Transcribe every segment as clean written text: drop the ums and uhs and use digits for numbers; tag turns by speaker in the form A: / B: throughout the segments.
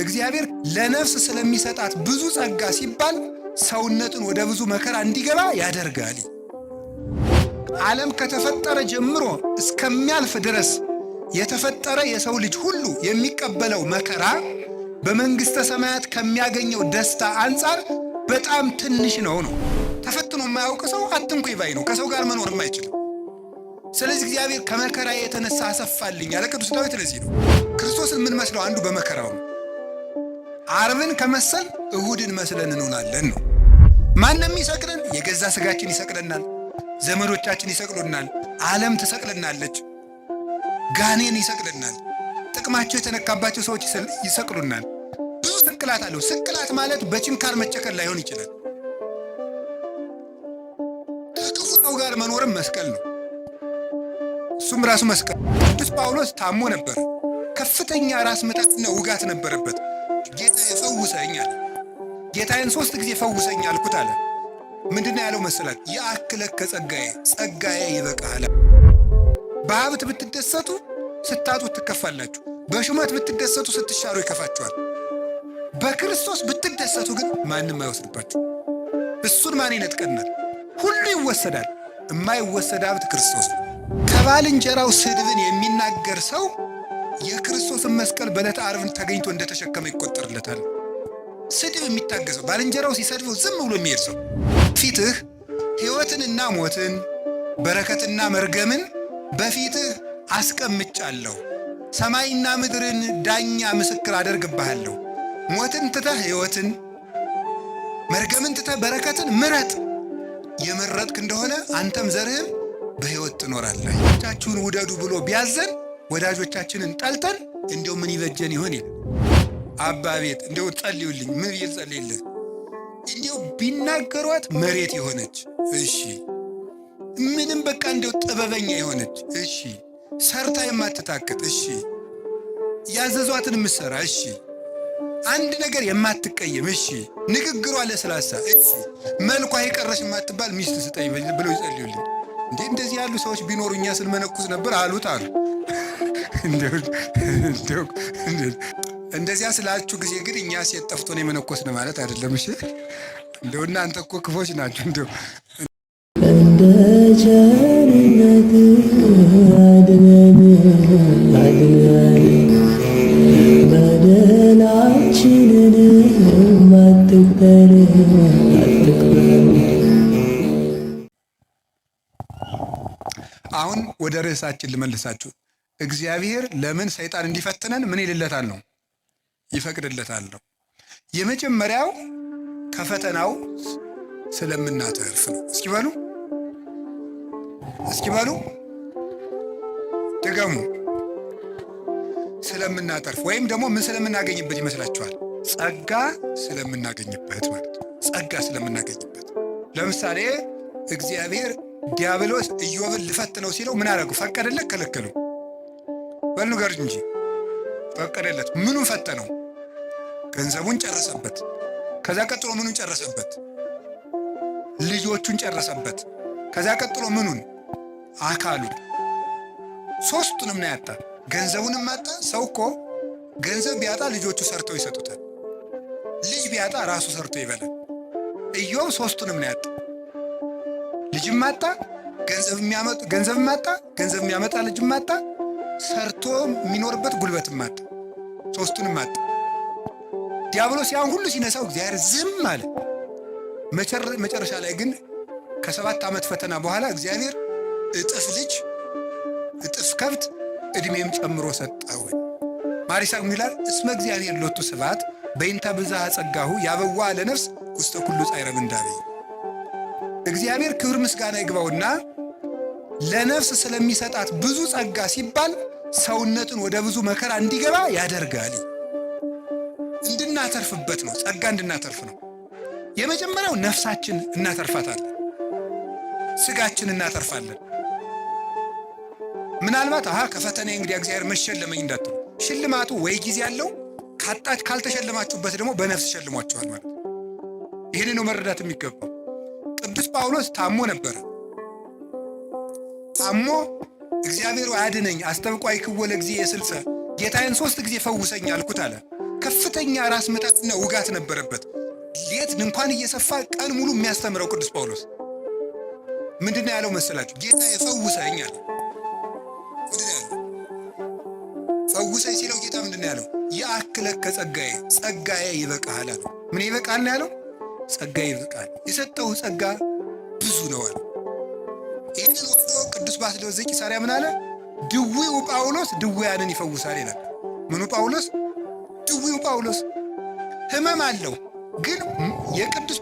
A: እግዚአብሔር ለነፍስ ስለሚሰጣት ብዙ ጸጋ ሲባል ሰውነትን ወደ ብዙ መከራ እንዲገባ ያደርጋል። ዓለም ከተፈጠረ ጀምሮ እስከሚያልፍ ድረስ የተፈጠረ የሰው ልጅ ሁሉ የሚቀበለው መከራ በመንግሥተ ሰማያት ከሚያገኘው ደስታ አንጻር በጣም ትንሽ ነው። ተፈትኖ የማያውቅ ሰው አትንኩ ይባይ ነው። ከሰው ጋር መኖር የማይችል። ስለዚህ እግዚአብሔር ከመከራ የተነሳ አሰፋልኝ ያለ ቅዱስ ዳዊት ለዚህ ነው ክርስቶስን ምን መስለው አንዱ በመከራው ነው። ዓርብን ከመሰል እሁድን መስለን እንሆናለን ነው። ማንም ይሰቅለን፣ የገዛ ስጋችን ይሰቅለናል፣ ዘመዶቻችን ይሰቅሉናል፣ ዓለም ትሰቅለናለች፣ ጋኔን ይሰቅለናል፣ ጥቅማቸው የተነካባቸው ሰዎች ይሰቅሉናል። ብዙ ስቅላት አለው። ስቅላት ማለት በችንካር መጨከል ላይሆን ይችላል። ከክፉ ሰው ጋር መኖርም መስቀል ነው። እሱም ራሱ መስቀል። ቅዱስ ጳውሎስ ታሞ ነበር። ከፍተኛ ራስ ምታትና ውጋት ነበረበት። ጌታ ፈውሰኝ አለ። ጌታዬን 3 ጊዜ ፈውሰኝ አልኩት አለ። ምንድነው ያለው መሰላት? የአክለከ ጸጋዬ ይበቃል። በሀብት ብትደሰቱ ስታጡ ትከፋላችሁ። በሹመት ብትደሰቱ ስትሻሩ ይከፋችኋል። በክርስቶስ ብትደሰቱ ግን ማንም አይወስድባችሁ። እሱን ማን ይነጥቀናል? ሁሉ ይወሰዳል። የማይወሰድ ሀብት ክርስቶስ ነው። ከባልንጀራው ስድብን የሚናገር ሰው የክርስቶስን መስቀል በዕለተ ዓርብን ተገኝቶ እንደተሸከመ ይቆጠርለታል። ስድብ የሚታገሰው ባልንጀራው ሲሰድበው ዝም ብሎ የሚሄድ ሰው ፊትህ ሕይወትንና ሞትን በረከትና መርገምን በፊትህ አስቀምጫለሁ። ሰማይና ምድርን ዳኛ ምስክር አደርግብሃለሁ። ሞትን ትተህ ሕይወትን፣ መርገምን ትተህ በረከትን ምረጥ። የመረጥክ እንደሆነ አንተም ዘርህም በሕይወት ትኖራለህ። ወዳጆቻችሁን ውደዱ ብሎ ቢያዘን ወዳጆቻችንን ጠልተን እንዲያው ምን ይበጀን ይሆን? አባ ቤት እንዲያው ጸልዩልኝ፣ ምን ብዬ ጸልይልህ? እንዲያው ቢናገሯት መሬት የሆነች እሺ፣ ምንም በቃ እንዲያው ጥበበኛ የሆነች እሺ፣ ሰርታ የማትታክት እሺ፣ ያዘዟትን ምሰራ እሺ፣ አንድ ነገር የማትቀየም እሺ፣ ንግግሯ ለስላሳ እሺ፣ መልኳ የቀረሽ የማትባል ሚስት ስጠኝ ብለው ይጸልዩልኝ። እንዴ እንደዚህ ያሉ ሰዎች ቢኖሩ እኛ ስንመነኩስ ነበር አሉት አሉ። እንደዚያ ስላችሁ ጊዜ ግን እኛ ሴት ጠፍቶን የመነኮስን ማለት አይደለም። እሺ እንደው እናንተ እኮ ክፎች ናችሁ። እንደው እንደ ቸርነት አድነን በደላችንን አትቅበር። አሁን ወደ ርዕሳችን ልመልሳችሁ። እግዚአብሔር ለምን ሰይጣን እንዲፈትነን ምን ይልለታል ነው? ይፈቅድለታል ነው። የመጀመሪያው ከፈተናው ስለምናተርፍ ነው። እስኪ በሉ ደገሙ። ስለምናተርፍ ወይም ደግሞ ምን ስለምናገኝበት ይመስላችኋል? ጸጋ ስለምናገኝበት ማለት ነው። ጸጋ ስለምናገኝበት። ለምሳሌ እግዚአብሔር ዲያብሎስ ኢዮብን ልፈትነው ሲለው ምን አደረጉ? ፈቀደለት? ከለከሉ? በሉ ንገሩኝ እንጂ ፈቀደለት። ምኑን ፈተነው? ገንዘቡን ጨረሰበት። ከዛ ቀጥሎ ምኑን ጨረሰበት? ልጆቹን ጨረሰበት። ከዛ ቀጥሎ ምኑን? አካሉን። ሶስቱንም ነው ያጣ። ገንዘቡንም አጣ። ሰው እኮ ገንዘብ ቢያጣ ልጆቹ ሰርተው ይሰጡታል። ልጅ ቢያጣ ራሱ ሰርቶ ይበላል። ኢዮብ ሶስቱንም ነው ያጣ። ልጅም አጣ፣ ገንዘብም አጣ፣ ገንዘብ የሚያመጣ ልጅም አጣ፣ ሰርቶ የሚኖርበት ጉልበትም አጣ። ሶስቱንም አጣ። ዲያብሎስ ያን ሁሉ ሲነሳው እግዚአብሔር ዝም አለ። መጨረሻ ላይ ግን ከ7 ዓመት ፈተና በኋላ እግዚአብሔር እጥፍ ልጅ እጥፍ ከብት ዕድሜም ጨምሮ ሰጠው። ማሪሳቅ ይላል እስመ እግዚአብሔር ሎቱ ስብሐት በእንተ ብዝኃ ጸጋሁ ያበዋ ለነፍስ ውስተ ኩሉ ጻዕረ ምንዳቤ። እግዚአብሔር ክብር ምስጋና ይግባውና ለነፍስ ስለሚሰጣት ብዙ ጸጋ ሲባል ሰውነትን ወደ ብዙ መከራ እንዲገባ ያደርጋል። እንድናተርፍበት ነው። ጸጋ እንድናተርፍ ነው። የመጀመሪያው ነፍሳችን እናተርፋታለን። ስጋችን እናተርፋለን። ምናልባት ከፈተና እንግዲህ እግዚአብሔር መሸለመኝ እንዳትሉ፣ ሽልማቱ ወይ ጊዜ ያለው ካልተሸለማችሁበት ደግሞ በነፍስ ሸልሟችኋል ማለት ነው። ይህን ነው መረዳት የሚገባው። ቅዱስ ጳውሎስ ታሞ ነበረ። ታሞ እግዚአብሔር አድነኝ አስተብቋይ ክወለ ጊዜ የስልሰ ጌታዬን 3 ጊዜ ፈውሰኝ አልኩት አለ። ከፍተኛ ራስ ምታትና ውጋት ነበረበት። ሌት ድንኳን እየሰፋ ቀን ሙሉ የሚያስተምረው ቅዱስ ጳውሎስ ምንድን ነው ያለው መሰላችሁ? ጌታ ፈውሰኝ አለ። ምንድን ነው ያለው? ፈውሰኝ ሲለው ጌታ ምንድን ነው ያለው? የአክለከ ጸጋዬ ይበቃሃል አለው። ምን ይበቃል ነው ያለው? ጸጋዬ ይበቃል። የሰጠው ጸጋ ብዙ ነው አለ። ይህንን ወስዶ ቅዱስ ባስልዮስ ዘቂሳርያ ምን አለ? ድዊው ጳውሎስ ድውያንን ይፈውሳል ይላል። ምኑ ጳውሎስ? ድዊው ጳውሎስ ህመም አለው። ግን የቅዱስ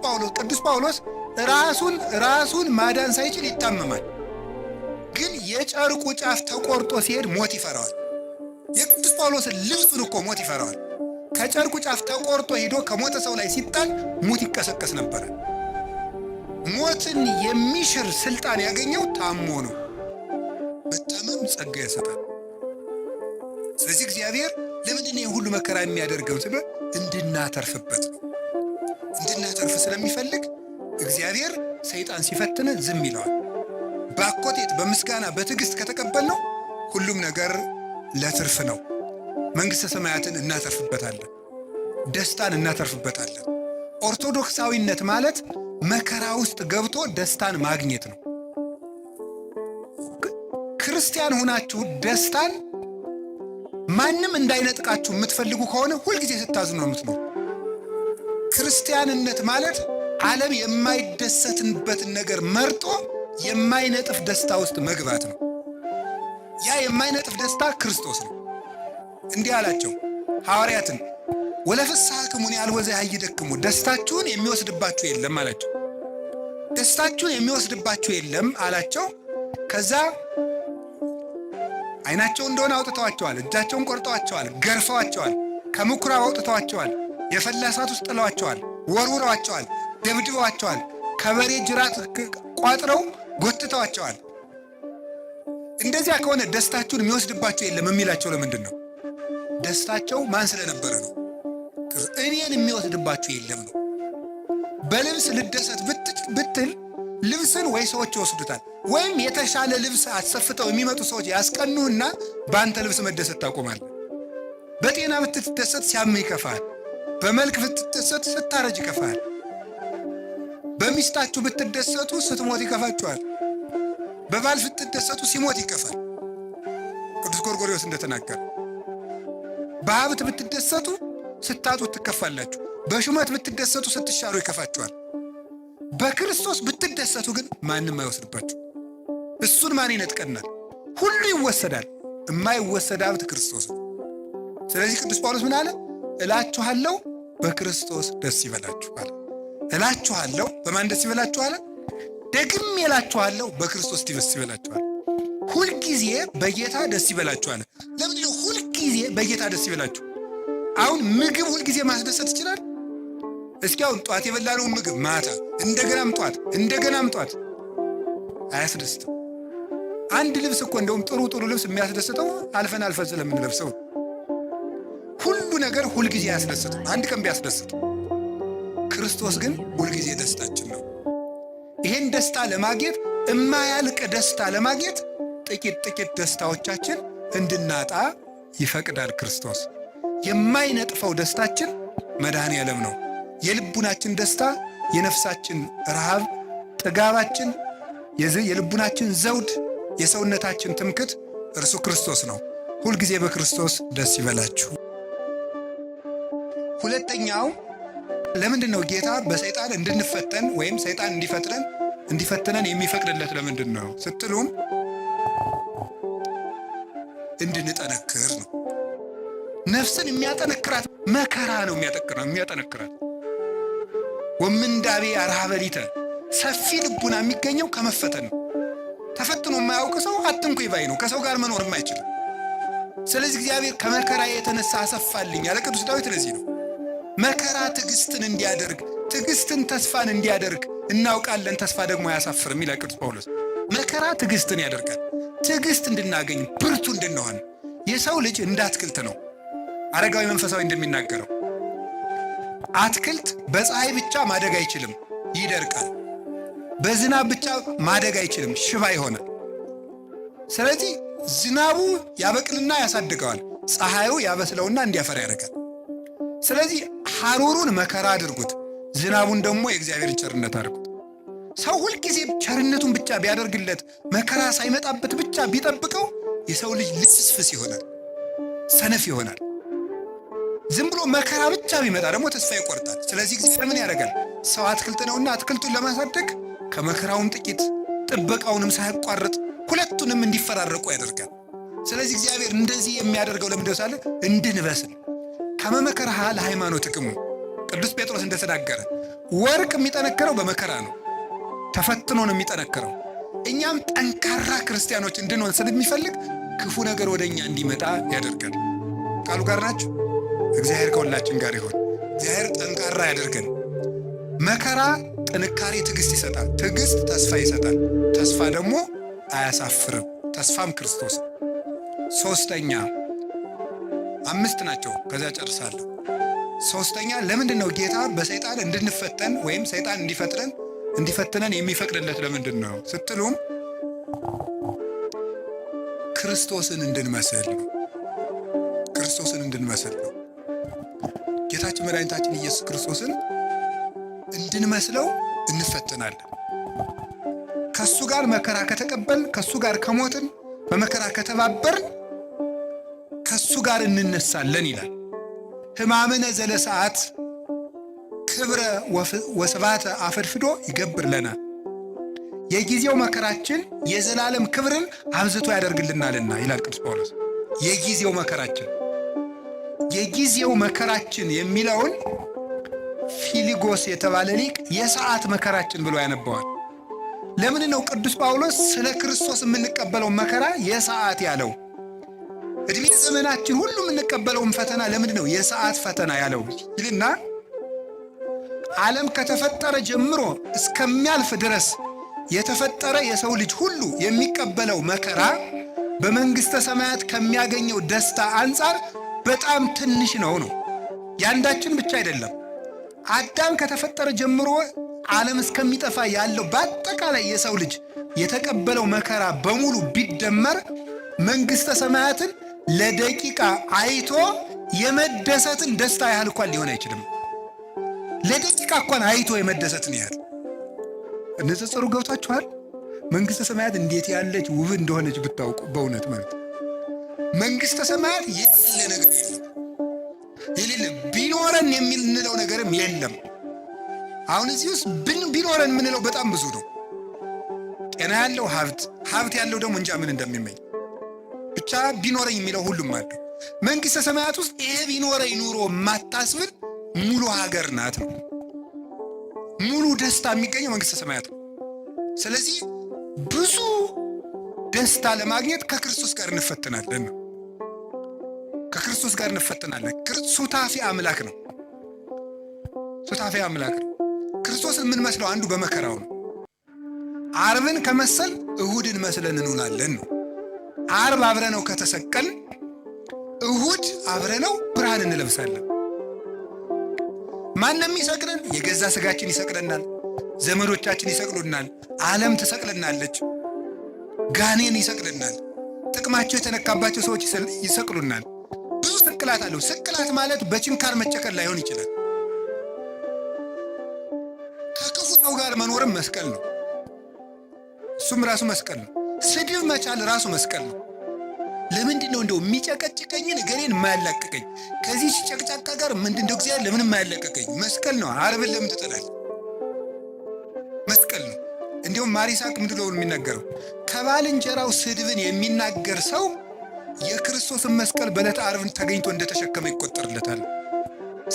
A: ጳውሎስ ራሱን ማዳን ሳይችል ይታመማል። ግን የጨርቁ ጫፍ ተቆርጦ ሲሄድ ሞት ይፈራዋል። የቅዱስ ጳውሎስን ልብሱን እኮ ሞት ይፈራዋል። ከጨርቁ ጫፍ ተቆርጦ ሄዶ ከሞተ ሰው ላይ ሲጣል ሙት ይቀሰቀስ ነበረ። ሞትን የሚሽር ስልጣን ያገኘው ታሞ ነው። መታመም ጸጋ ይሰጣል። ስለዚህ እግዚአብሔር ለምንድን ነው ሁሉ መከራ የሚያደርገው? እንድናተርፍበት ነው። እንድናተርፍ ስለሚፈልግ እግዚአብሔር ሰይጣን ሲፈትን ዝም ይለዋል። በአኮቴት በምስጋና በትዕግስት ከተቀበልነው ሁሉም ነገር ለትርፍ ነው። መንግሥተ ሰማያትን እናተርፍበታለን። ደስታን እናተርፍበታለን። ኦርቶዶክሳዊነት ማለት መከራ ውስጥ ገብቶ ደስታን ማግኘት ነው። ክርስቲያን ሆናችሁ ደስታን ማንም እንዳይነጥቃችሁ የምትፈልጉ ከሆነ ሁልጊዜ ስታዝኑ ነው የምትኖሩ። ክርስቲያንነት ማለት ዓለም የማይደሰትበትን ነገር መርጦ የማይነጥፍ ደስታ ውስጥ መግባት ነው። ያ የማይነጥፍ ደስታ ክርስቶስ ነው። እንዲህ አላቸው ሐዋርያትን፣ ወለፍስሐክሙ ያልወዘ ያይደክሙ፣ ደስታችሁን የሚወስድባችሁ የለም አላቸው። ደስታችሁን የሚወስድባችሁ የለም አላቸው። ከዛ ዓይናቸው እንደሆነ አውጥተዋቸዋል፣ እጃቸውን ቆርጠዋቸዋል፣ ገርፈዋቸዋል፣ ከምኵራብ አውጥተዋቸዋል፣ የፈላ እሳት ውስጥ ጥለዋቸዋል፣ ወርውረዋቸዋል፣ ደብድበዋቸዋል፣ ከበሬ ጅራት ቋጥረው ጎትተዋቸዋል። እንደዚያ ከሆነ ደስታችሁን የሚወስድባችሁ የለም የሚላቸው ለምንድን ነው? ደስታቸው ማን ስለነበረ ነው? እኔን የሚወስድባችሁ የለም ነው። በልብስ ልደሰት ብትል ልብስን ወይ ሰዎች ይወስዱታል፣ ወይም የተሻለ ልብስ አሰፍተው የሚመጡ ሰዎች ያስቀኑና በአንተ ልብስ መደሰት ታቆማለህ። በጤና ብትደሰት ሲያምህ ይከፋል። በመልክ ብትደሰት ስታረጅ ይከፋል። በሚስታችሁ ብትደሰቱ ስትሞት ይከፋችኋል። በባል ብትደሰቱ ሲሞት ይከፋል። ቅዱስ ጎርጎርዮስ እንደተናገረ በሀብት ብትደሰቱ ስታጡት ትከፋላችሁ። በሹመት ብትደሰቱ ስትሻሩ ይከፋችኋል። በክርስቶስ ብትደሰቱ ግን ማንም አይወስድባችሁ። እሱን ማን ይነጥቀናል? ሁሉ ይወሰዳል። የማይወሰድ ሀብት ክርስቶስ ነው። ስለዚህ ቅዱስ ጳውሎስ ምን አለ? እላችኋለሁ በክርስቶስ ደስ ይበላችሁ አለ። እላችኋለሁ በማን ደስ ይበላችሁ አለ? ደግሜ እላችኋለሁ በክርስቶስ ደስ ይበላችሁ አለ። ሁልጊዜ በጌታ ደስ ይበላችሁ አለ። ለምንድን ነው ሁልጊዜ በጌታ ደስ ይበላችሁ? አሁን ምግብ ሁልጊዜ ማስደሰት ይችላል? እስኪ አሁን ጧት የበላነው ምግብ ማታ እንደገናም ጧት አያስደስትም። አንድ ልብስ እኮ እንደውም ጥሩ ልብስ የሚያስደስተው አልፈን ስለምንለብሰው። ሁሉ ነገር ሁልጊዜ አያስደስትም። አንድ ቀን ቢያስደስት፣ ክርስቶስ ግን ሁልጊዜ ደስታችን ነው። ይሄን ደስታ ለማግኘት እማያልቅ ደስታ ለማግኘት ጥቂት ደስታዎቻችን እንድናጣ ይፈቅዳል ክርስቶስ። የማይነጥፈው ደስታችን መድኃኔ ዓለም ነው። የልቡናችን ደስታ፣ የነፍሳችን ረሃብ፣ ጥጋባችን፣ የልቡናችን ዘውድ፣ የሰውነታችን ትምክት እርሱ ክርስቶስ ነው። ሁልጊዜ በክርስቶስ ደስ ይበላችሁ። ሁለተኛው ለምንድን ነው ጌታ በሰይጣን እንድንፈተን ወይም ሰይጣን እንዲፈትነን የሚፈቅድለት ለምንድን ነው ስትሉም እንድንጠነክር ነው። ነፍስን የሚያጠነክራት መከራ ነው የሚያጠነክራት። ወምንዳቤ አርሃበሊተ ሰፊ ልቡና የሚገኘው ከመፈተን ነው። ተፈትኖ የማያውቅ ሰው አትንኩኝ ባይ ነው። ከሰው ጋር መኖር የማይችልም። ስለዚህ እግዚአብሔር ከመከራ የተነሳ አሰፋልኝ ያለ ቅዱስ ዳዊት ለዚህ ነው። መከራ ትዕግስትን እንዲያደርግ፣ ትዕግስትን ተስፋን እንዲያደርግ እናውቃለን። ተስፋ ደግሞ አያሳፍርም ይላል ቅዱስ ጳውሎስ። መከራ ትዕግስትን ያደርጋል። ትዕግስት እንድናገኝ፣ ብርቱ እንድንሆን። የሰው ልጅ እንደ አትክልት ነው። አረጋዊ መንፈሳዊ እንደሚናገረው አትክልት በፀሐይ ብቻ ማደግ አይችልም፣ ይደርቃል። በዝናብ ብቻ ማደግ አይችልም፣ ሽባ ይሆናል። ስለዚህ ዝናቡ ያበቅልና ያሳድገዋል፣ ፀሐዩ ያበስለውና እንዲያፈራ ያደርጋል። ስለዚህ ሐሩሩን መከራ አድርጉት፣ ዝናቡን ደግሞ የእግዚአብሔርን ቸርነት አድርጉት። ሰው ሁልጊዜ ቸርነቱን ብቻ ቢያደርግለት መከራ ሳይመጣበት ብቻ ቢጠብቀው የሰው ልጅ ልስፍስ ይሆናል፣ ሰነፍ ይሆናል። ዝም ብሎ መከራ ብቻ ቢመጣ ደግሞ ተስፋ ይቆርጣል። ስለዚህ እግዚአብሔር ምን ያደርጋል? ሰው አትክልት ነውና አትክልቱን ለማሳደግ ከመከራውም ጥቂት ጥበቃውንም ሳያቋርጥ ሁለቱንም እንዲፈራረቁ ያደርጋል። ስለዚህ እግዚአብሔር እንደዚህ የሚያደርገው ለምንድነው ሳለ እንድንበስል ከመመከራህ ለሃይማኖት ጥቅሙ ቅዱስ ጴጥሮስ እንደተናገረ ወርቅ የሚጠነከረው በመከራ ነው፣ ተፈትኖ ነው የሚጠነከረው። እኛም ጠንካራ ክርስቲያኖች እንድንሆን ስለሚፈልግ ክፉ ነገር ወደኛ እንዲመጣ ያደርጋል። ቃሉ ጋር ናችሁ። እግዚአብሔር ከሁላችን ጋር ይሁን። እግዚአብሔር ጠንካራ ያደርገን። መከራ ጥንካሬ ትዕግስት ይሰጣል፣ ትዕግስት ተስፋ ይሰጣል፣ ተስፋ ደግሞ አያሳፍርም፣ ተስፋም ክርስቶስ። ሶስተኛ 5 ናቸው፣ ከዛ ጨርሳለሁ። ሶስተኛ ለምንድን ነው ጌታ በሰይጣን እንድንፈተን ወይም ሰይጣን እንዲፈትነን የሚፈቅድለት ለምንድን ነው ስትሉም ክርስቶስን እንድንመስል ነው። ክርስቶስን እንድንመስል ነው። ጌታችን መድኃኒታችን ኢየሱስ ክርስቶስን እንድንመስለው እንፈተናለን። ከሱ ጋር መከራ ከተቀበልን፣ ከሱ ጋር ከሞትን፣ በመከራ ከተባበርን ከሱ ጋር እንነሳለን ይላል። ሕማምነ ዘለሰዓት ክብረ ወስብሐተ አፈድፍዶ ይገብር ለና። የጊዜው መከራችን የዘላለም ክብርን አብዝቶ ያደርግልናልና ይላል ቅዱስ ጳውሎስ። የጊዜው መከራችን የሚለውን ፊሊጎስ የተባለ ሊቅ የሰዓት መከራችን ብሎ ያነበዋል። ለምን ነው ቅዱስ ጳውሎስ ስለ ክርስቶስ የምንቀበለው መከራ የሰዓት ያለው? እድሜ ዘመናችን ሁሉ የምንቀበለውን ፈተና ለምንድን ነው የሰዓት ፈተና ያለው ይልና ዓለም ከተፈጠረ ጀምሮ እስከሚያልፍ ድረስ የተፈጠረ የሰው ልጅ ሁሉ የሚቀበለው መከራ በመንግሥተ ሰማያት ከሚያገኘው ደስታ አንጻር በጣም ትንሽ ነው። ያንዳችን ብቻ አይደለም። አዳም ከተፈጠረ ጀምሮ ዓለም እስከሚጠፋ ያለው በአጠቃላይ የሰው ልጅ የተቀበለው መከራ በሙሉ ቢደመር መንግሥተ ሰማያትን ለደቂቃ አይቶ የመደሰትን ደስታ ያህል እንኳን ሊሆን አይችልም። ለደቂቃ እንኳን አይቶ የመደሰትን ያህል ንጽጽሩ ገብቷችኋል? መንግሥተ ሰማያት እንዴት ያለች ውብ እንደሆነች ብታውቁ በእውነት ማለት መንግሥተ ሰማያት የሌለ ነገር የሌለ ቢኖረን የምንለው ነገርም የለም። አሁን እዚህ ውስጥ ቢኖረን የምንለው በጣም ብዙ ነው። ጤና ያለው ሀብት ያለው ደግሞ እንጃ ምን እንደሚመኝ ብቻ ቢኖረኝ የሚለው ሁሉም አለው። መንግሥተ ሰማያት ውስጥ ይሄ ቢኖረኝ ኑሮ የማታስብል ሙሉ ሀገር ናት ነው። ሙሉ ደስታ የሚገኘው መንግሥተ ሰማያት ነው። ስለዚህ ብዙ ደስታ ለማግኘት ከክርስቶስ ጋር እንፈተናለን ነው። ከክርስቶስ ጋር እንፈተናለን። ሱታፊ አምላክ ነው። ሱታፊ አምላክ ነው። ክርስቶስን የምንመስለው አንዱ በመከራው ነው። ዓርብን ከመሰል እሁድን መስለን እንውላለን ነው። ዓርብ አብረነው ከተሰቀል እሁድ አብረነው ብርሃን እንለብሳለን። ማንም ይሰቅለን? የገዛ ስጋችን ይሰቅለናል። ዘመዶቻችን ይሰቅሉናል። ዓለም ትሰቅለናለች። ጋኔን ይሰቅለናል። ጥቅማቸው የተነካባቸው ሰዎች ይሰቅሉናል። ብዙ ስቅላት አለው። ስቅላት ማለት በችንካር መቸከል ላይሆን ይችላል። ከክፉ ሰው ጋር መኖርም መስቀል ነው። እሱም ራሱ መስቀል ነው። ስድብ መቻል ራሱ መስቀል ነው። ለምንድን ነው እንደው የሚጨቀጭቀኝን እገሌን የማያላቅቀኝ? ከዚህ ጨቅጫቃ ጋር ምንድነው እግዚአብሔር ለምን የማያላቅቀኝ? መስቀል ነው። ዓርብን ለምን ትጠላለህ? መስቀል ነው። እንዲሁም ማሪሳቅ ምንድን ነው የሚናገረው? ከባልንጀራው ስድብን የሚናገር ሰው የክርስቶስን መስቀል በዕለተ ዓርብን ተገኝቶ እንደተሸከመ ይቆጠርለታል።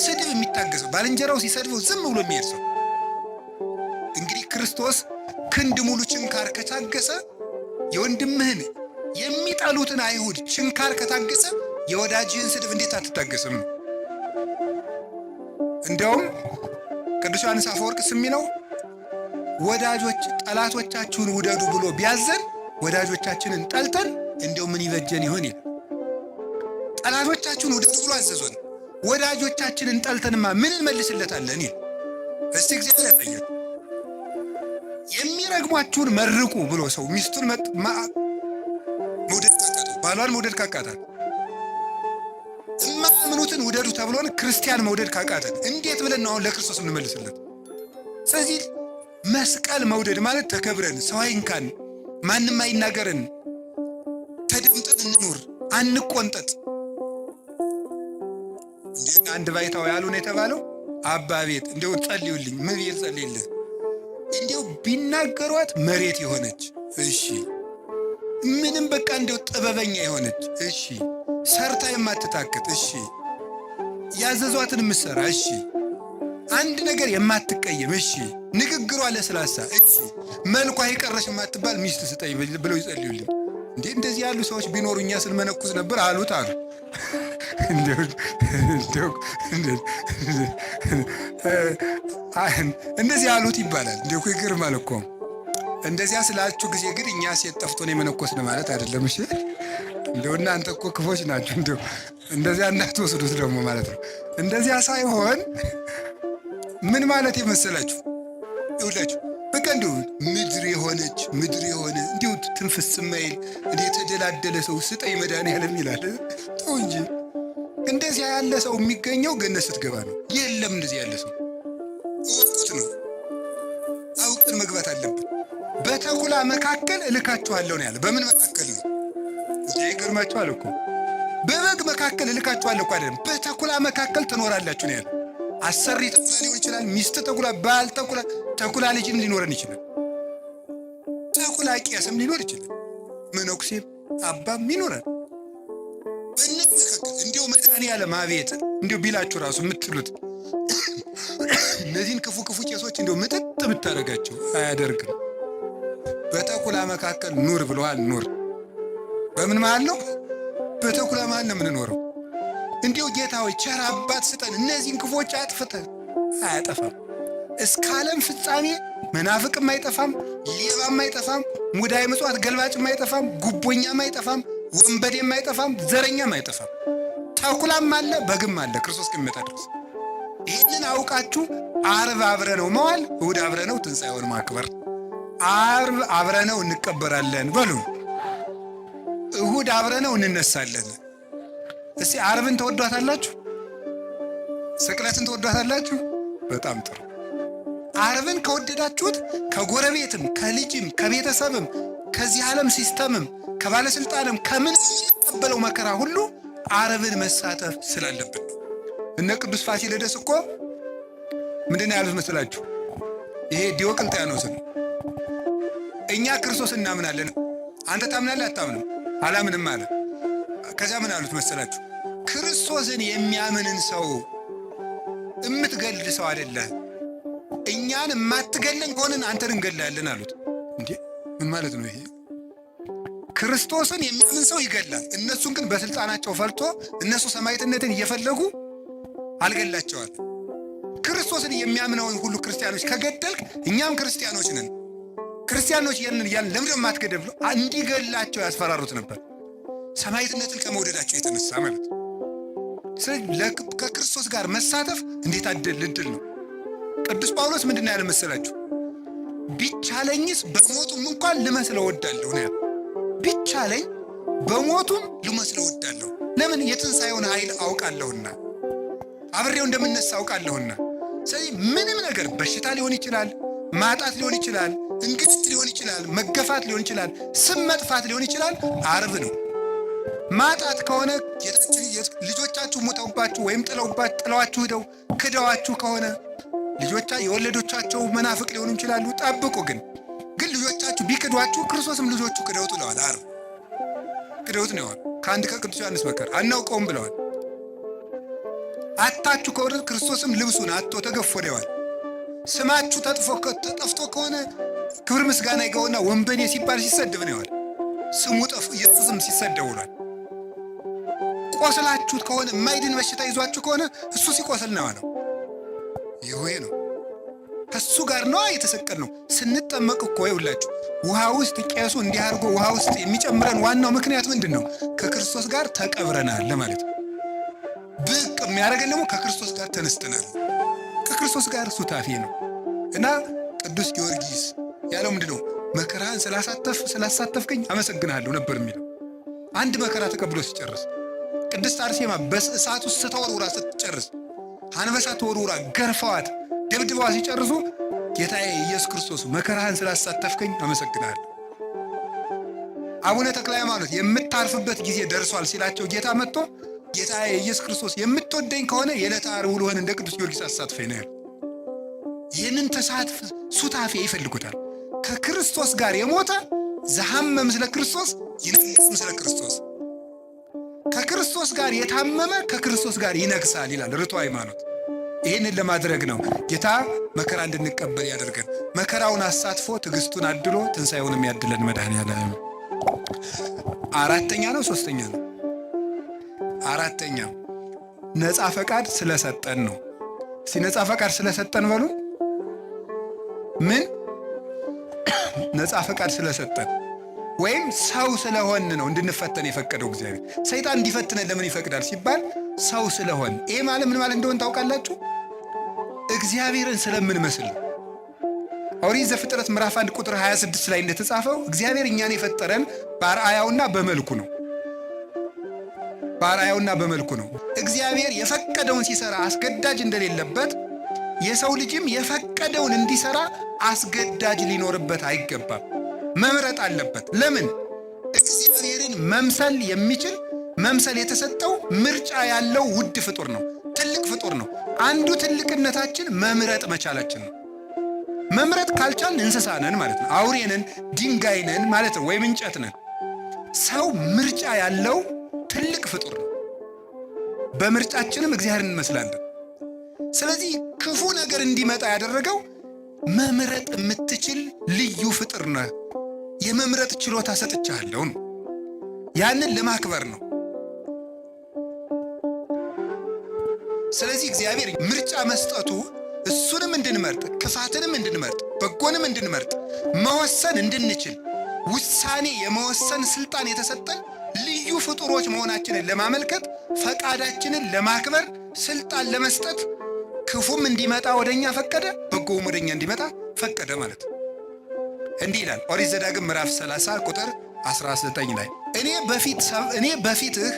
A: ስድብ የሚታገሰው ባልንጀራው ሲሰድበው ዝም ብሎ የሚሄድ ሰው እንግዲህ ክርስቶስ ክንድ ሙሉ ችንካር ከታገሰ የወንድምህን የሚጠሉትን አይሁድ ችንካር ከታገሰ የወዳጅህን ስድብ እንዴት አትታገስም? እንዲያውም ቅዱስ ዮሐንስ አፈወርቅ የሚለው ጠላቶቻችሁን ውደዱ ብሎ ቢያዘን ወዳጆቻችንን ጠልተን እንዲያው ምን ይበጀን ይሆን ይላል። ጠላቶቻችሁን ውደዱ ብሎ አዘዞን፣ ወዳጆቻችንን ጠልተንማ ምን እንመልስለታለን ይላል። እስቲ እግዚአብሔር ያሳያል። የሚረግሟችሁን መርቁ ብሎ ሰው ሚስቱን መውደድ ካቃተው፣ ባሏን መውደድ ካቃታት፣ እማያምኑ የምትወዱትን ውደዱ ተብሎን ክርስቲያን መውደድ ካቃተን እንዴት ብለን ነው አሁን ለክርስቶስ እንመልስለት? ስለዚህ መስቀል መውደድ ማለት ተከብረን፣ ሰው አይንካን፣ ማንም አይናገረን፣ ተደምጠን እንኑር፣ አንቆንጠጥ። እንዴት አንድ ባይታው ያሉን የተባለው አባ ቤት እንደው ጸልዩልኝ፣ ምን ብዬ ልጸልይልህ? እንደው ቢናገሯት መሬት የሆነች እሺ፣ ምንም በቃ እንደው ጥበበኛ የሆነች እሺ፣ ሰርታ የማትታክት እሺ፣ ያዘዟትን የምትሰራ እሺ፣ አንድ ነገር የማትቀየም እሺ፣ ንግግሯ ለስላሳ እሺ፣ መልኳ የቀረሽ የማትባል ሚስት ስጠኝ ብለው ይጸልዩልኝ። እንዴ እንደዚህ ያሉ ሰዎች ቢኖሩ እኛ ስንመነኩስ ነበር አሉት አሉ። እንደዚህ አሉት ይባላል። እንዴ እኮ ይገርማል እኮ። እንደዚያ ስላችሁ ጊዜ ግን እኛ ሴት ጠፍቶን የመነኮስን ማለት አይደለም። እሺ እንደው እናንተ እኮ ክፎች ናችሁ። እንደው እንደዚያ እንዳትወስዱት ደግሞ ማለት ነው። እንደዚያ ሳይሆን ምን ማለት የመሰላችሁ ይውላችሁ በቃ እንደው ምድር የሆነ እንደው ትንፍስ ማይል እንደ የተደላደለ ሰው ስጠኝ መድኃኒዓለም ይላል። ተው እንጂ እንደዚያ ያለ ሰው የሚገኘው ገነት ስትገባ ነው። የለም እንደዚህ ያለ ሰው ወጥቶ ነው። አውቀን መግባት አለብን። በተኩላ መካከል እልካችኋለሁ ነው ያለ። በምን መካከል ነው? ይገርማችኋል እኮ በበግ መካከል እልካችኋለሁ እኮ አይደለም፣ በተኩላ መካከል ትኖራላችሁ ነው ያለ። አሰሪ ተኩላ ሊሆን ይችላል፣ ሚስት ተኩላ፣ ባል ተኩላ፣ ተኩላ ልጅም ሊኖረን ይችላል፣ ተኩላ ቄስም ሊኖር ይችላል፣ መነኩሴም አባም ይኖራል። በእነዚህ መካከል እንዲሁ መድኃኒዓለም አቤት እንዲሁ ቢላችሁ ራሱ የምትሉት እነዚህን ክፉ ቄሶች እንዲሁ ምጥጥ ብታደርጋቸው አያደርግም። በተኩላ መካከል ኑር ብለዋል። ኑር በምን መሃል ነው? በተኩላ መሃል ነው የምንኖረው። እንዲሁ ጌታ ሆይ ቸር አባት ስጠን፣ እነዚህን ክፎች አጥፍተን። አያጠፋም። እስከ ዓለም ፍጻሜ መናፍቅም አይጠፋም፣ ሌባም አይጠፋም፣ ሙዳይ ምጽዋት ገልባጭም አይጠፋም፣ ጉቦኛም አይጠፋም፣ ወንበዴም አይጠፋም፣ ዘረኛም አይጠፋም። ተኩላም አለ፣ በግም አለ ክርስቶስ እስኪመጣ ድረስ። ይህንን አውቃችሁ ዓርብ አብረነው መዋል፣ እሑድ አብረነው ትንሣኤውን ማክበር። ዓርብ አብረነው እንቀበራለን በሉ፣ እሑድ አብረነው እንነሳለን። እስቲ ዓርብን ተወዷታላችሁ? ስቅለትን ተወዷታላችሁ? በጣም ጥሩ። ዓርብን ከወደዳችሁት ከጎረቤትም ከልጅም ከቤተሰብም ከዚህ ዓለም ሲስተምም ከባለስልጣንም ከምን የሚቀበለው መከራ ሁሉ ዓርብን መሳተፍ ስላለብን። እነ ቅዱስ ፋሲለደስ እኮ ምንድን ያሉት መስላችሁ? ይሄ ዲዮቅልጥያኖስን እኛ ክርስቶስ እናምናለን፣ አንተ ታምናለህ? አታምንም? አላምንም አለ። ከዚያ ምን አሉት መሰላችሁ? ክርስቶስን የሚያምንን ሰው የምትገል ሰው አይደለህ፣ እኛን የማትገለን ከሆንን አንተን እንገላለን አሉት። እንዴ ምን ማለት ነው ይሄ? ክርስቶስን የሚያምን ሰው ይገላል። እነሱን ግን በስልጣናቸው ፈልቶ እነሱ ሰማዕትነትን እየፈለጉ አልገላቸዋል። ክርስቶስን የሚያምነውን ሁሉ ክርስቲያኖች ከገደልክ እኛም ክርስቲያኖች ነን፣ ክርስቲያኖች እያልን ለምን የማትገደል ብሎ እንዲገላቸው ያስፈራሩት ነበር። ሰማዕትነትን ከመውደዳቸው የተነሳ ማለት ነው። ስለዚህ ከክርስቶስ ጋር መሳተፍ እንዴት አደል እድል ነው። ቅዱስ ጳውሎስ ምንድን ያለ መሰላችሁ? ቢቻለኝስ በሞቱም እንኳን ልመስለው እወዳለሁ ነው ያለው። ቢቻለኝ በሞቱም ልመስለው እወዳለሁ። ለምን? የትንሣኤውን ኃይል አውቃለሁና፣ አብሬው እንደምነሳ አውቃለሁና። ስለዚህ ምንም ነገር በሽታ ሊሆን ይችላል፣ ማጣት ሊሆን ይችላል፣ እንግልት ሊሆን ይችላል፣ መገፋት ሊሆን ይችላል፣ ስም መጥፋት ሊሆን ይችላል። ዓርብ ነው። ማጣት ከሆነ ልጆቻችሁ ሞተውባችሁ ወይም ጥለዋችሁ ሄደው ክደዋችሁ ከሆነ የወለዶቻቸው መናፍቅ ሊሆኑ ይችላሉ። ጠብቁ። ግን ልጆቻችሁ ቢክዷችሁ ክርስቶስም ልጆቹ ክደው ጥለዋል። ዓርብ ክደውት ነው ያለው። ከአንድ ከቅዱስ ዮሐንስ በቀር አናውቀውም ብለዋል። አታችሁ ከሆነ ክርስቶስም ልብሱን አጥቶ ተገፎ ደዋል። ስማችሁ ተጠፍቶ ከሆነ ክብር ምስጋና ይገውና ወንበዴ ሲባል ሲሰደብ ነው ያለው። ስሙ ጠፍቶ ኢየሱስም ሲሰደብ ውሏል። ቆስላችሁት ከሆነ የማይድን በሽታ ይዟችሁ ከሆነ እሱ ሲቆስል ነው ያለው። ይሄ ነው ከሱ ጋር ነው የተሰቀል ነው። ስንጠመቅ እኮ ይውላችሁ ውሃ ውስጥ ቄሱ እንዲህ አድርጎ ውሃ ውስጥ የሚጨምረን ዋናው ምክንያት ምንድን ነው? ከክርስቶስ ጋር ተቀብረናል ለማለት ነው። ብቅ የሚያደርገን ደግሞ ከክርስቶስ ጋር ተነስተናል። ከክርስቶስ ጋር ሱታፌ ነው እና ቅዱስ ጊዮርጊስ ያለው ምንድን ነው? መከራህን ስላሳተፍከኝ አመሰግናለሁ ነበር የሚለው። አንድ መከራ ተቀብሎ ሲጨርስ ቅድስት አርሴማ በእሳት ውስጥ ተወርውራ ስትጨርስ አንበሳ ተወርውራ ገርፈዋት ደብድበዋ ሲጨርሱ ጌታዬ ኢየሱስ ክርስቶስ መከራህን ስላሳተፍከኝ አመሰግናለሁ። አቡነ ተክለ ሃይማኖት የምታርፍበት ጊዜ ደርሷል ሲላቸው ጌታ መጥቶ ጌታዬ ኢየሱስ ክርስቶስ የምትወደኝ ከሆነ የዕለተ ዓርብ ውሎህን እንደ ቅዱስ ጊዮርጊስ አሳትፈኝ ነው ያለው። ይህንን ተሳትፍ ሱታፌ ይፈልጉታል። ከክርስቶስ ጋር የሞተ ዘሐመ ምስለ ክርስቶስ ይነግሥ ምስለ ክርስቶስ፣ ከክርስቶስ ጋር የታመመ ከክርስቶስ ጋር ይነግሳል ይላል ርቱዐ ሃይማኖት። ይህንን ለማድረግ ነው ጌታ መከራ እንድንቀበል ያደርገን። መከራውን አሳትፎ ትዕግስቱን አድሎ ትንሣኤውንም ያድለን መድኃኔዓለም። አራተኛ ነው ሶስተኛ ነው? አራተኛ ነፃ ፈቃድ ስለሰጠን ነው። እስቲ ነፃ ፈቃድ ስለሰጠን በሉ። ምን ነፃ ፈቃድ ስለሰጠን ወይም ሰው ስለሆን ነው እንድንፈተን የፈቀደው እግዚአብሔር። ሰይጣን እንዲፈትነን ለምን ይፈቅዳል ሲባል ሰው ስለሆን። ይሄ ማለት ምን ማለት እንደሆነ ታውቃላችሁ? እግዚአብሔርን ስለምንመስል ነው። ኦሪት ዘፍጥረት ምዕራፍ 1 ቁጥር 26 ላይ እንደተጻፈው እግዚአብሔር እኛን የፈጠረን በአርአያውና በመልኩ ነው። በአርአያውና በመልኩ ነው። እግዚአብሔር የፈቀደውን ሲሰራ አስገዳጅ እንደሌለበት የሰው ልጅም የፈቀደውን እንዲሰራ አስገዳጅ ሊኖርበት አይገባም። መምረጥ አለበት። ለምን? እግዚአብሔርን መምሰል የሚችል መምሰል የተሰጠው ምርጫ ያለው ውድ ፍጡር ነው። ትልቅ ፍጡር ነው። አንዱ ትልቅነታችን መምረጥ መቻላችን ነው። መምረጥ ካልቻልን እንስሳ ነን ማለት ነው። አውሬ ነን፣ ድንጋይ ነን ማለት ነው፣ ወይም እንጨት ነን። ሰው ምርጫ ያለው ትልቅ ፍጡር ነው። በምርጫችንም እግዚአብሔርን እንመስላለን። ስለዚህ ክፉ ነገር እንዲመጣ ያደረገው መምረጥ የምትችል ልዩ ፍጡር ነህ፣ የመምረጥ ችሎታ ሰጥቻለሁ ነው። ያንን ለማክበር ነው። ስለዚህ እግዚአብሔር ምርጫ መስጠቱ እሱንም እንድንመርጥ፣ ክፋትንም እንድንመርጥ፣ በጎንም እንድንመርጥ፣ መወሰን እንድንችል ውሳኔ የመወሰን ስልጣን የተሰጠን ልዩ ፍጡሮች መሆናችንን ለማመልከት ፈቃዳችንን ለማክበር ስልጣን ለመስጠት ክፉም እንዲመጣ ወደኛ ፈቀደ፣ በጎም ወደኛ እንዲመጣ ፈቀደ ማለት ነው። እንዲህ ይላል ኦሪት ዘዳግም ምዕራፍ 30 ቁጥር 19 ላይ እኔ በፊትህ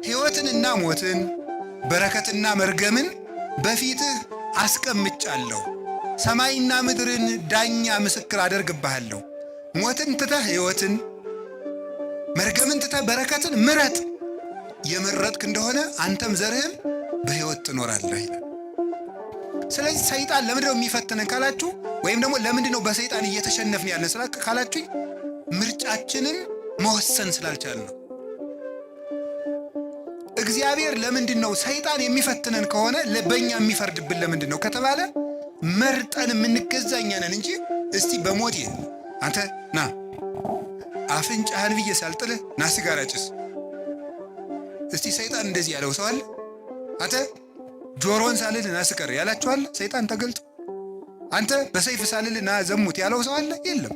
A: ሕይወትንና ሞትን በረከትና መርገምን በፊትህ አስቀምጫለሁ። ሰማይና ምድርን ዳኛ ምስክር አደርግብሃለሁ። ሞትን ትተህ ሕይወትን፣ መርገምን ትተህ በረከትን ምረጥ። የመረጥክ እንደሆነ አንተም ዘርህም በሕይወት ትኖራለህ ይላል። ስለዚህ ሰይጣን ለምንድን ነው የሚፈትነን ካላችሁ፣ ወይም ደግሞ ለምንድን ነው በሰይጣን እየተሸነፍን ያለን ካላችሁኝ፣ ምርጫችንን መወሰን ስላልቻልን ነው። እግዚአብሔር ለምንድን ነው ሰይጣን የሚፈትነን ከሆነ በእኛ የሚፈርድብን ለምንድን ነው ከተባለ መርጠን የምንገዛ እኛ ነን እንጂ እስቲ በሞቴ አንተ ና አፍንጫህን ብዬ ሳልጥልህ ና ሲጋራ ጭስ። እስቲ ሰይጣን እንደዚህ ያለው ሰው አለ? አንተ ጆሮን ሳልልህ ና ስከር ያላችኋል? ሰይጣን ተገልጦ አንተ በሰይፍ ሳልልህ ና ዘሙት ያለው ሰው አለ? የለም።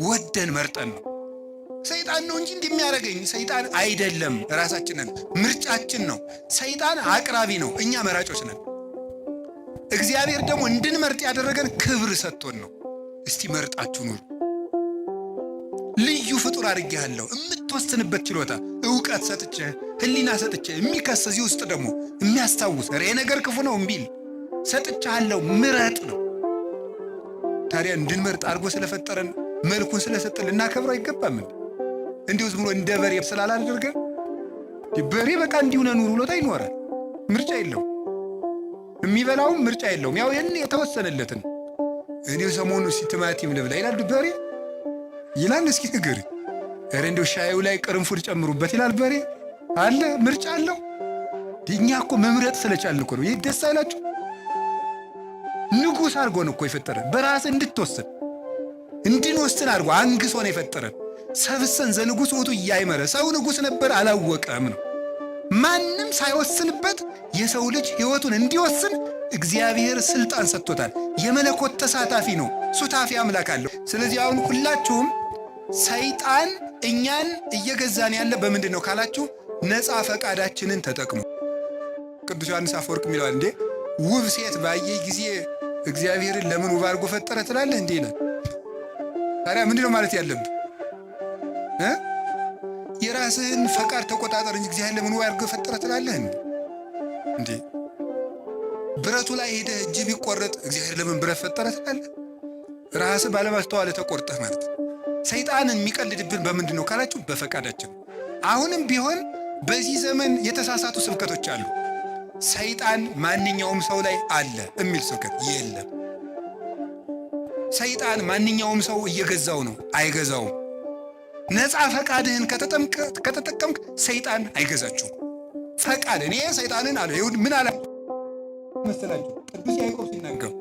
A: ወደን መርጠን ነው። ሰይጣን ነው እንጂ እንደሚያደርገኝ ሰይጣን አይደለም። ራሳችንን ምርጫችን ነው። ሰይጣን አቅራቢ ነው፣ እኛ መራጮች ነን። እግዚአብሔር ደግሞ እንድንመርጥ ያደረገን ክብር ሰጥቶን ነው። እስቲ መርጣችሁ ኑሩ። ልዩ ፍጡር አድርጌሃለሁ። የምትወስንበት ችሎታ፣ ዕውቀት ሰጥቼ፣ ህሊና ሰጥቼ፣ የሚከስ እዚህ ውስጥ ደግሞ የሚያስታውስ ሬ ነገር ክፉ ነው እምቢል ሰጥቻለሁ። ምረጥ ነው። ታዲያ እንድንመርጥ አድርጎ ስለፈጠረን መልኩን ስለሰጠን ልናከብረው አይገባም? እንዲሁ ዝም ብሎ እንደ በሬ ስላላደረገን በሬ በቃ እንዲሁ ነው ኑሩ ብሎት ይኖራል። ምርጫ የለውም። የሚበላውም ምርጫ የለውም። ያው የተወሰነለትን እኔው ሰሞኑ ቲማቲም ልብላ ይላል በሬ ይላል። እስኪ ንገሪ፣ ኧረ እንደው ሻዩ ላይ ቅርንፉድ ጨምሩበት ይላል በሬ አለ። ምርጫ አለው። እኛ እኮ መምረጥ ስለቻልን እኮ ነው። ይህ ደስ አይላችሁ? ንጉሥ አድርጎን እኮ የፈጠረን በራስ እንድትወስን እንድንወስን አድርጎ አንግሶ ነው የፈጠረን። ሰብሰን ዘንጉሥ ውእቱ እያይመረ ሰው ንጉሥ ነበር አላወቀም ነው። ማንም ሳይወስንበት የሰው ልጅ ሕይወቱን እንዲወስን እግዚአብሔር ስልጣን ሰጥቶታል። የመለኮት ተሳታፊ ነው፣ ሱታፊ አምላክ አለው። ስለዚህ አሁን ሁላችሁም ሰይጣን እኛን እየገዛን ያለ በምንድን ነው ካላችሁ፣ ነፃ ፈቃዳችንን ተጠቅሙ። ቅዱስ ዮሐንስ አፈወርቅ የሚለዋል እንዴ ውብ ሴት ባየ ጊዜ እግዚአብሔርን ለምን ውብ አድርጎ ፈጠረ ትላለህ እንዴ ይላል። ታዲያ ምንድን ነው ማለት ያለብን? የራስህን ፈቃድ ተቆጣጠር እንጂ እግዚአብሔር ለምን ውብ አድርጎ ፈጠረ ትላለህ እንዴ? ብረቱ ላይ ሄደህ እጅ ቢቆረጥ እግዚአብሔር ለምን ብረት ፈጠረ ትላለህ? ራስህ ባለማስተዋል ተቆርጠህ ማለት። ሰይጣንን የሚቀልድብን በምንድን ነው ካላችሁ በፈቃዳችን። አሁንም ቢሆን በዚህ ዘመን የተሳሳቱ ስብከቶች አሉ። ሰይጣን ማንኛውም ሰው ላይ አለ የሚል ስብከት የለም። ሰይጣን ማንኛውም ሰው እየገዛው ነው፣ አይገዛውም። ነፃ ፈቃድህን ከተጠቀምክ ሰይጣን አይገዛችሁም። ፈቃድ እኔ ሰይጣንን አለ ይሁን ምን አለ መሰላችሁ? ቅዱስ ያዕቆብ ሲናገር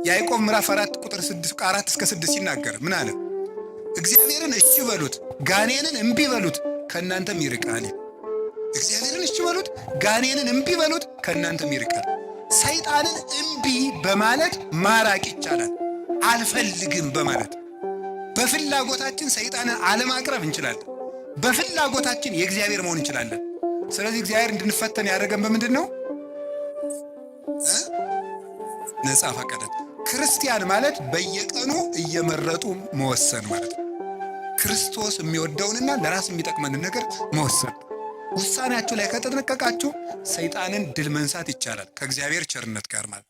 A: ያዕቆብ ምዕራፍ 4 ቁጥር 4 እስከ 6 ሲናገር ምን አለ? እግዚአብሔርን እሺ በሉት ጋኔንን እምቢ በሉት ከእናንተም ይርቃል። እግዚአብሔርን እሺ በሉት ጋኔንን እምቢ በሉት ከእናንተም ይርቃል። ሰይጣንን እምቢ በማለት ማራቅ ይቻላል። አልፈልግም በማለት በፍላጎታችን ሰይጣንን አለማቅረብ እንችላለን። በፍላጎታችን የእግዚአብሔር መሆን እንችላለን። ስለዚህ እግዚአብሔር እንድንፈተን ያደረገን በምንድን ነው? ነፃ ፈቃድ። ክርስቲያን ማለት በየቀኑ እየመረጡ መወሰን ማለት ነው። ክርስቶስ የሚወደውንና ለራስ የሚጠቅመንን ነገር መወሰን። ውሳኔያችሁ ላይ ከተጠነቀቃችሁ ሰይጣንን ድል መንሳት ይቻላል ከእግዚአብሔር ቸርነት ጋር ማለት ነው።